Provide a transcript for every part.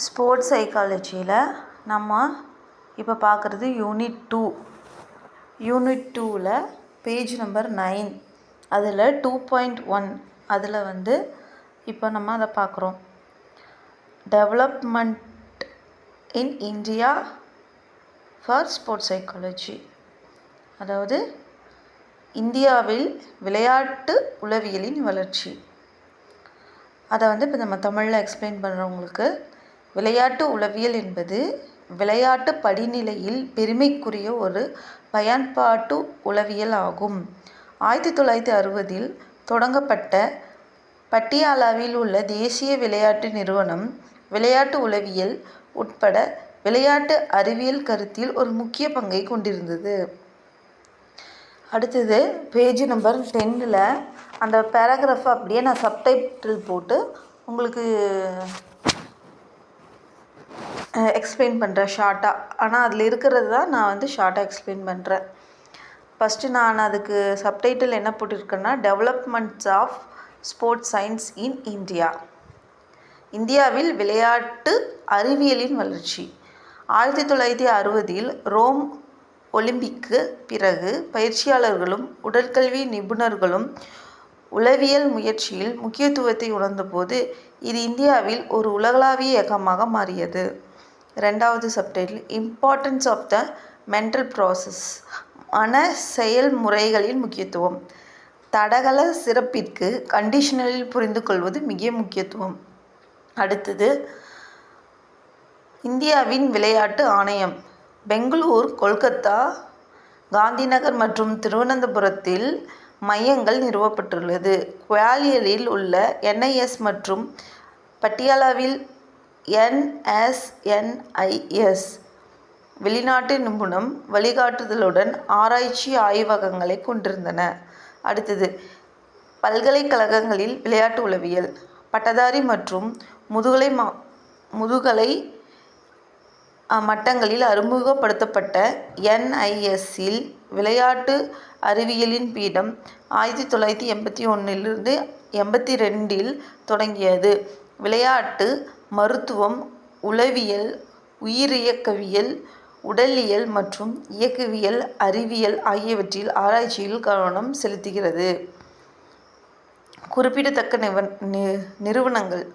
Sports சைக்காலஜியில் நம்ம இப்போ பார்க்குறது யூனிட் 2ல் பேஜ் நம்பர் 9 அதில் 2.1 அதில் இப்போ நம்ம அதை பார்க்குறோம். Development in India for sports psychology, அதாவது இந்தியாவில் விளையாட்டு உளவியலின் வளர்ச்சி. அதை இப்போ நம்ம தமிழில் எக்ஸ்பிளைன் பண்ணுறவங்களுக்கு, விளையாட்டு உளவியல் என்பது விளையாட்டு படிநிலையில் பெருமைக்குரிய ஒரு பயன்பாட்டு உளவியல் ஆகும். 1960இல் தொடங்கப்பட்ட பட்டியாலாவில் உள்ள தேசிய விளையாட்டு நிறுவனம் விளையாட்டு உளவியல் உட்பட விளையாட்டு அறிவியல் கருத்தில் ஒரு முக்கிய பங்கை கொண்டிருந்தது. அடுத்தது பேஜ் நம்பர் 10ல் அந்த பேராகிராஃபை அப்படியே நான் சப்டைட்டில் போட்டு உங்களுக்கு எக்ஸ்பிளைன் பண்ணுறேன் ஷார்ட்டாக. ஆனால் அதில் இருக்கிறது தான் நான் ஷார்ட்டாக எக்ஸ்பிளைன் பண்ணுறேன். ஃபஸ்ட்டு நான் அதுக்கு சப்டைட்டில் என்ன போட்டிருக்கேன்னா, developments of sports science in India, இந்தியாவில் விளையாட்டு அறிவியலின் வளர்ச்சி. 1960இல் ரோம் ஒலிம்பிக்கு பிறகு பயிற்சியாளர்களும் உடற்கல்வி நிபுணர்களும் உளவியல் முயற்சியில் முக்கியத்துவத்தை உணர்ந்தபோது இது இந்தியாவில் ஒரு உலகளாவிய இயக்கமாக மாறியது. ரெண்டாவது subtitle importance of the mental process, மன செயல்முறைகளின் முக்கியத்துவம். தடகள சிறப்பிற்கு கண்டிஷனலில் புரிந்து கொள்வது மிக முக்கியத்துவம். அடுத்தது இந்தியாவின் விளையாட்டு ஆணையம். பெங்களூர், கொல்கத்தா, காந்திநகர் மற்றும் திருவனந்தபுரத்தில் மையங்கள் நிறுவப்பட்டுள்ளது. குவாலியரில் உள்ள NIS மற்றும் பட்டியாலாவில் NSNIS வெளிநாட்டு நிபுணம் வழிகாட்டுதலுடன் ஆராய்ச்சி ஆய்வகங்களை கொண்டிருந்தன. அடுத்தது பல்கலைக்கழகங்களில் விளையாட்டு உளவியல். பட்டதாரி மற்றும் முதுகலை மட்டங்களில் அறிமுகப்படுத்தப்பட்ட NISஇல் விளையாட்டு அறிவியலின் பீடம் 1981லிருந்து 82இல் தொடங்கியது. விளையாட்டு மருத்துவம், உளவியல், உயிரியக்கவியல், உடலியல் மற்றும் இயக்கவியல் அறிவியல் ஆகியவற்றில் ஆராய்ச்சியில் கவனம் செலுத்துகிறது. குறிப்பிடத்தக்க நிறுவனங்கள்: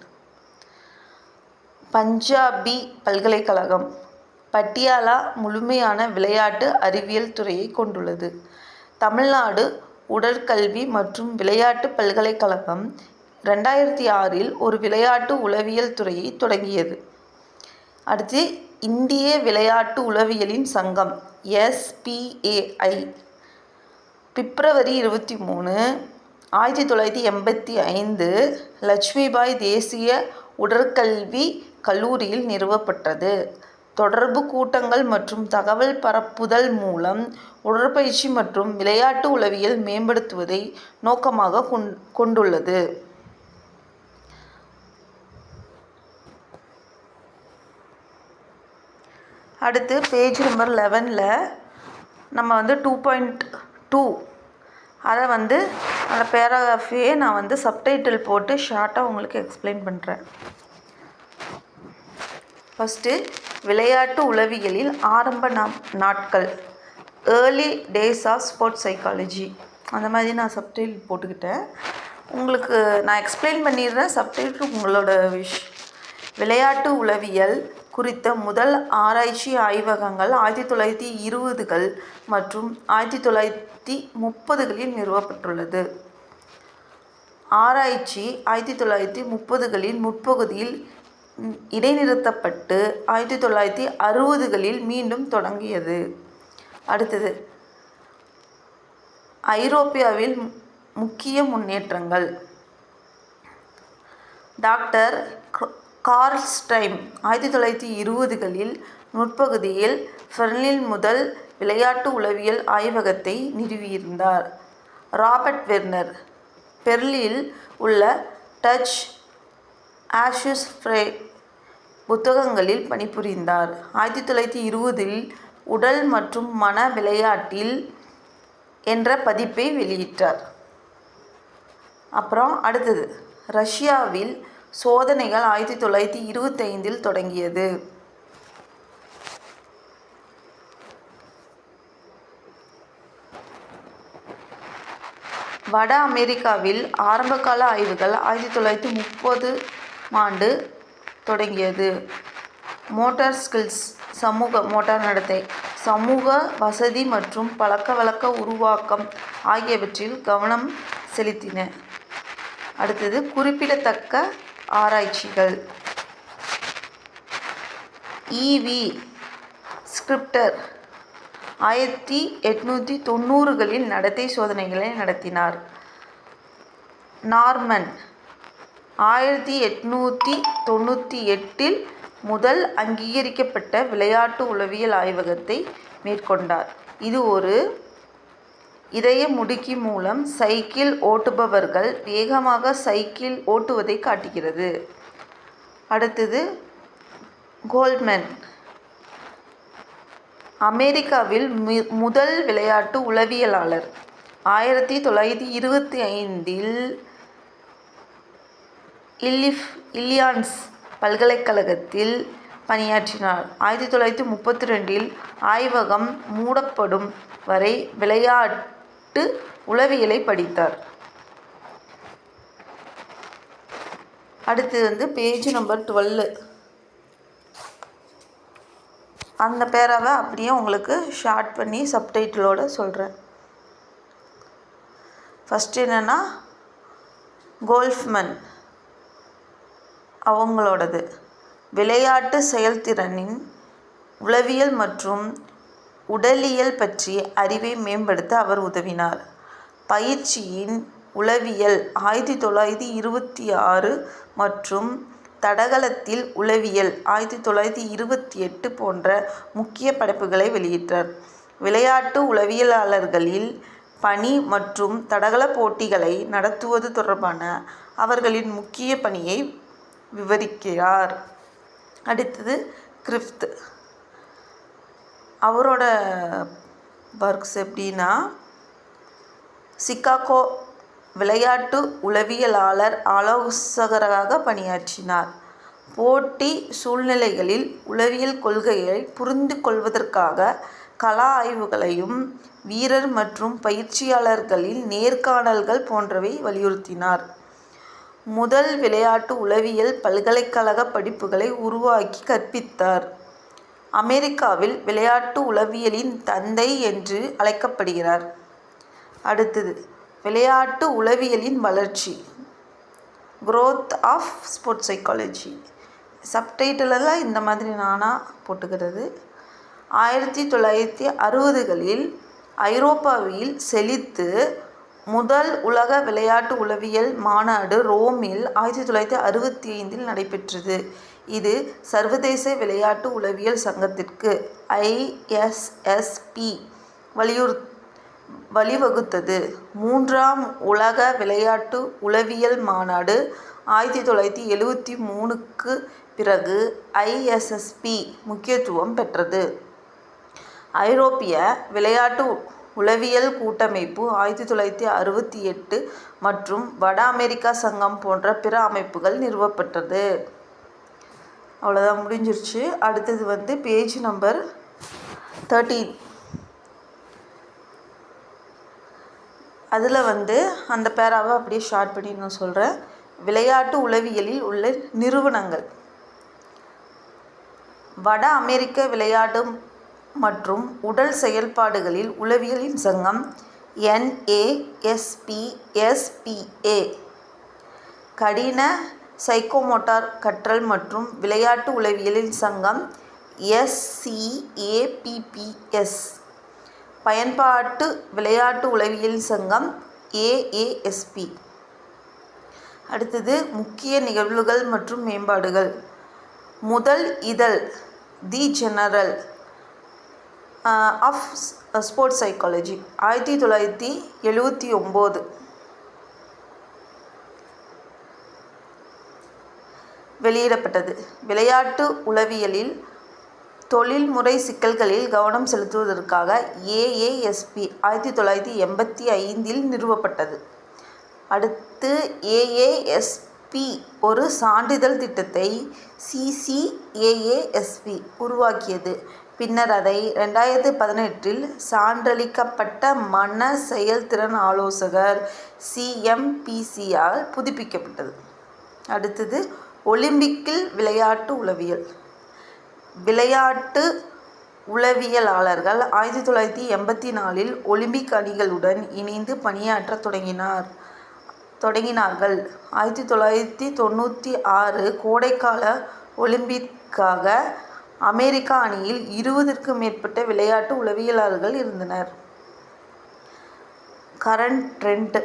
பஞ்சாபி பல்கலைக்கழகம் பட்டியாலா முழுமையான விளையாட்டு அறிவியல் துறையை கொண்டுள்ளது. தமிழ்நாடு உடற்கல்வி மற்றும் விளையாட்டு பல்கலைக்கழகம் 2006இல் ஒரு விளையாட்டு உளவியல் துறையை தொடங்கியது. அடுத்து இந்திய விளையாட்டு உளவியலின் சங்கம் SPAI பிப்ரவரி 23, 1985 லட்சுமிபாய் தேசிய உடற்கல்வி கல்லூரியில் நிறுவப்பட்டது. தொடர்பு கூட்டங்கள் மற்றும் தகவல் பரப்புதல் மூலம் உடற்பயிற்சி மற்றும் விளையாட்டு உளவியல் மேம்படுத்துவதை நோக்கமாக கொண்டுள்ளது. அடுத்து பேஜ் நம்பர் 11ல் நம்ம 2.2 அதை அந்த பேராகிராஃபையே நான் சப்டைட்டில் போட்டு ஷார்ட்டாக உங்களுக்கு எக்ஸ்பிளைன் பண்ணுறேன். ஃபஸ்ட்டு விளையாட்டு உளவியலில் ஆரம்ப நாட்கள், early days of sports psychology, அந்த மாதிரி நான் சப்டைட்டில் போட்டுக்கிட்டேன். உங்களுக்கு நான் எக்ஸ்பிளைன் பண்ணிடுறேன், சப்டைட்டில் உங்களோட விளையாட்டு உளவியல் குறித்த முதல் ஆராய்ச்சி ஆய்வகங்கள் 1920கள் மற்றும் 1930களில் நிறுவப்பட்டுள்ளது. ஆராய்ச்சி 1930களின் முற்பகுதியில் இடைநிறுத்தப்பட்டு 1960களில் மீண்டும் தொடங்கியது. அடுத்தது ஐரோப்பாவில் முக்கிய முன்னேற்றங்கள். டாக்டர் கார்ல் ஸ்டைம் 1920களில் முற்பகுதியில் பெர்லினில் முதல் விளையாட்டு உளவியல் ஆய்வகத்தை நிறுவியிருந்தார். ராபர்ட் வெர்னர் பெர்லினில் உள்ள டச் ஆஷஸ் ஃப்ரே புத்தகங்களில் பணிபுரிந்தார். 1920இல் உடல் மற்றும் மன விளையாட்டில் என்ற பதிப்பை வெளியிட்டார். அப்புறம் அடுத்தது ரஷ்யாவில் சோதனைகள் 1925 தொடங்கியது. வட அமெரிக்காவில் ஆரம்பகால ஆய்வுகள் 1930 ஆண்டு தொடங்கியது. மோட்டார் ஸ்கில்ஸ் சமூக மோட்டார் நடத்தை, சமூக வசதி மற்றும் பழக்கவழக்க உருவாக்கம் ஆகியவற்றில் கவனம் செலுத்தின. அடுத்தது குறிப்பிடத்தக்க ஆராய்ச்சிகள். ஈ.வி. ஸ்கிரிப்டர் 1890களில் நடத்தை சோதனைகளை நடத்தினார். நார்மன் 1898இல் முதல் அங்கீகரிக்கப்பட்ட விளையாட்டு உளவியல் ஆய்வகத்தை மேற்கொண்டார். இது ஒரு இதய முடுக்கி மூலம் சைக்கிள் ஓட்டுபவர்கள் வேகமாக சைக்கிள் ஓட்டுவதை காட்டுகிறது. அடுத்தது கோல்ட்மேன் அமெரிக்காவில் முதல் விளையாட்டு உளவியலாளர். 1925இல் இல்லினாய்ஸ் பல்கலைக்கழகத்தில் பணியாற்றினார். 1932இல் ஆய்வகம் மூடப்படும் வரை விளையாட்டு உளவியலை படித்தார். அடுத்து பேஜ் நம்பர் 12. அந்த பேராவை அப்படியே உங்களுக்கு ஷார்ட் பண்ணி சப்டைட்டிலோடு சொல்கிறேன். ஃபஸ்ட்டு என்னென்னா கோல்ஃப்மேன் அவங்களோடது விளையாட்டு செயல்திறனின் உளவியல் மற்றும் உடலியல் பற்றிய அறிவை மேம்படுத்த அவர் உதவினார். பயிற்சியின் உளவியல் 1926 மற்றும் தடகளத்தில் உளவியல் 1928 போன்ற முக்கிய படைப்புகளை வெளியிட்டார். விளையாட்டு உளவியலாளர்களில் பணி மற்றும் தடகள போட்டிகளை நடத்துவது தொடர்பான அவர்களின் முக்கிய பணியை விவரிக்கிறார். அடுத்தது கிரிஃபித். அவரோட ஒர்க்ஸ் எப்படின்னா, சிகாகோ விளையாட்டு உளவியலாளர் ஆலோசகராக பணியாற்றினார். போட்டி சூழ்நிலைகளில் உளவியல் கொள்கையை புரிந்து கொள்வதற்காக கள ஆய்வுகளையும் வீரர் மற்றும் பயிற்சியாளர்களின் நேர்காணல்கள் போன்றவை வலியுறுத்தினார். முதல் விளையாட்டு உளவியல் பல்கலைக்கழக படிப்புகளை உருவாக்கி கற்பித்தார். அமெரிக்காவில் விளையாட்டு உளவியலின் தந்தை என்று அழைக்கப்படுகிறார். அடுத்தது விளையாட்டு உளவியலின் வளர்ச்சி, growth of sports psychology. சப்டைட்டிலெல்லாம் இந்த மாதிரி நானாக போட்டுக்கிறது. 1960களில் ஐரோப்பாவில் செழித்து முதல் உலக விளையாட்டு உளவியல் மாநாடு ரோமில் 1965இல் நடைபெற்றது. இது சர்வதேச விளையாட்டு உளவியல் சங்கத்திற்கு ISSP வழிவகுத்தது. மூன்றாம் உலக விளையாட்டு உளவியல் மாநாடு 1973க்கு பிறகு ISSP முக்கியத்துவம் பெற்றது. ஐரோப்பிய விளையாட்டு உளவியல் கூட்டமைப்பு 1968 மற்றும் வட அமெரிக்கா சங்கம் போன்ற பிற அமைப்புகள் நிறுவப்பட்டது. அவ்வளோதான், முடிஞ்சிருச்சு. அடுத்தது பேஜ் நம்பர் 13. அதில் அந்த பேராவை அப்படியே ஷார்ட் பண்ணி நான் சொல்கிறேன். விளையாட்டு உளவியலில் உள்ள நிறுவனங்கள். வட அமெரிக்க விளையாட்டு மற்றும் உடல் செயல்பாடுகளில் உளவியலின் சங்கம் NASPSPA. கடின சைக்கோமோட்டார் கற்றல் மற்றும் விளையாட்டு உளவியலின் சங்கம் SCAPPS. பயன்பாட்டு விளையாட்டு உளவியல் சங்கம் AASP. அடுத்தது முக்கிய நிகழ்வுகள் மற்றும் மேம்பாடுகள். முதல் இதழ் தி ஜெர்னல் ஆஃப் ஸ்போர்ட்ஸ் சைக்காலஜி 1979 வெளியிடப்பட்டது. விளையாட்டு உளவியலில் தொழில்முறை சிக்கல்களில் கவனம் செலுத்துவதற்காக AASP 1985இல் நிறுவப்பட்டது. அடுத்து AASP பி ஒரு சான்றிதழ் திட்டத்தை CCAASP உருவாக்கியது. பின்னர் அதை 2018இல் சான்றளிக்கப்பட்ட மன செயல்திறன் ஆலோசகர் CMPCயால் புதுப்பிக்கப்பட்டது. அடுத்தது ஒலிம்பிக்கில் விளையாட்டு உளவியல். விளையாட்டு உளவியலாளர்கள் 1984இல் ஒலிம்பிக் அணிகளுடன் இணைந்து பணியாற்ற தொடங்கினார்கள். 1996 கோடைக்கால ஒலிம்பிக்காக அமெரிக்கா அணியில் 20க்கும் மேற்பட்ட விளையாட்டு உளவியலாளர்கள் இருந்தனர். கரண்ட் ட்ரெண்ட்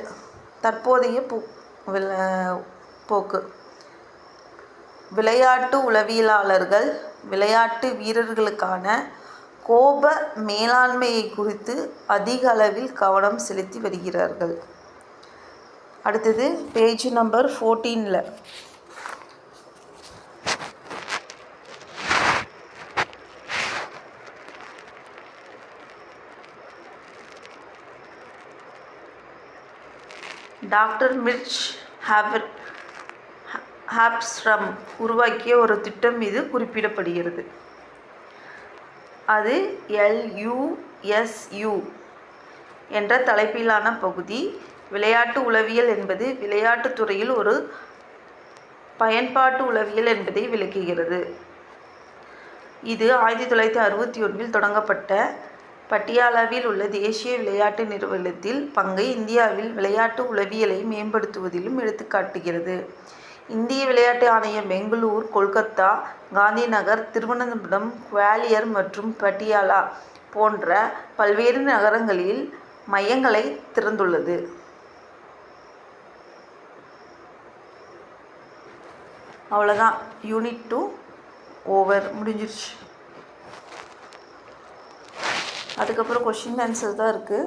தற்போதைய போக்கு. விளையாட்டு உளவியலாளர்கள் விளையாட்டு வீரர்களுக்கான கோப மேலாண்மையை குறித்து அதிக அளவில் கவனம் செலுத்தி வருகிறார்கள். அடுத்தது பேஜ் நம்பர் 14ல் டாக்டர் மிர்ச் ஹாப்ஸ்ட்ரம் உருவாக்கிய ஒரு திட்டம் மீது குறிப்பிடப்படுகிறது. அது LUSU என்ற தலைப்பிலான பகுதி. விளையாட்டு உளவியல் என்பது விளையாட்டுத் துறையில் ஒரு பயன்பாட்டு உளவியல் என்பதை விளக்குகிறது. இது 1961இல் தொடங்கப்பட்ட பட்டியாலாவில் உள்ள தேசிய விளையாட்டு நிறுவனத்தில் பங்கை இந்தியாவில் விளையாட்டு உளவியலை மேம்படுத்துவதிலும் எடுத்துக்காட்டுகிறது. இந்திய விளையாட்டு ஆணையம் பெங்களூர், கொல்கத்தா, காந்திநகர், திருவனந்தபுரம், குவாலியர் மற்றும் பட்டியாலா போன்ற பல்வேறு நகரங்களில் மையங்களை திறந்துள்ளது. அவ்வளோதான், யூனிட் 2 ஓவர், முடிஞ்சிருச்சு. அதுக்கப்புறம் கொஷின் ஆன்சர் தான் இருக்குது.